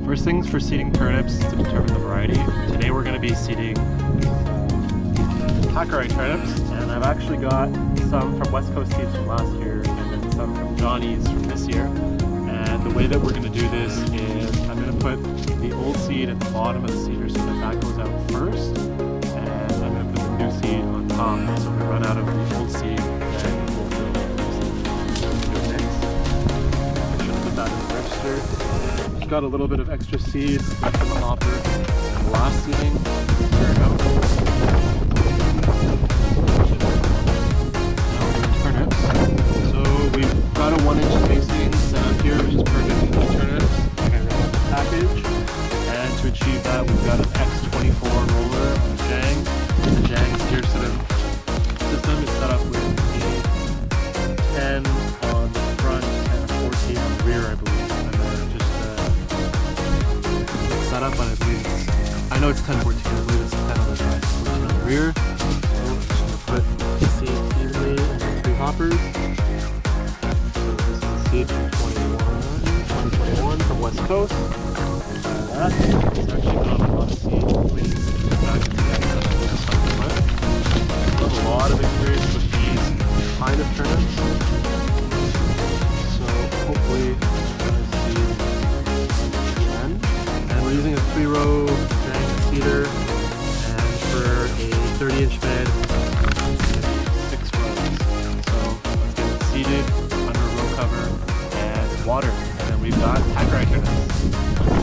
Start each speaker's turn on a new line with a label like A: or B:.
A: First things for seeding turnips to determine the variety. Today we're going to be seeding Hakurei turnips, and I've actually got some from West Coast seeds from last year and then some from Johnny's from this year. And the way that we're going to do this is I'm going to put the old seed at the bottom of the seeder so that goes out first, and I'm going to put the new seed on top. So we run out of the old seed, then we'll fill the new seed. Mix. I should put that in the register. Just got a little bit of extra seed left in the hopper and the last seeding. There we go. Got a 1-inch spacing set up here, which is perfect for the turnips. Package, and to achieve that, we've got an X24 roller on Jang. The Jang steer system is set up with a 10 on the front and a 14 on the rear, I believe. And then just set up, and I believe I know it's 10-14. I believe it's 10 on the front, 14 on the rear. So I'm just going to put the seed evenly in the 3 hoppers. Seed from 2021 from West Coast. That it's actually got a lot of seed waiting to get back together. I have a lot of experience with these kind of turnips, so hopefully we're going to see the end. And we're using a 3-row Jang seeder, and for a 30-inch bed, it's going to be 6 rows. So let's get it seeded, cover, and water, and then we've got Hakurei turnips.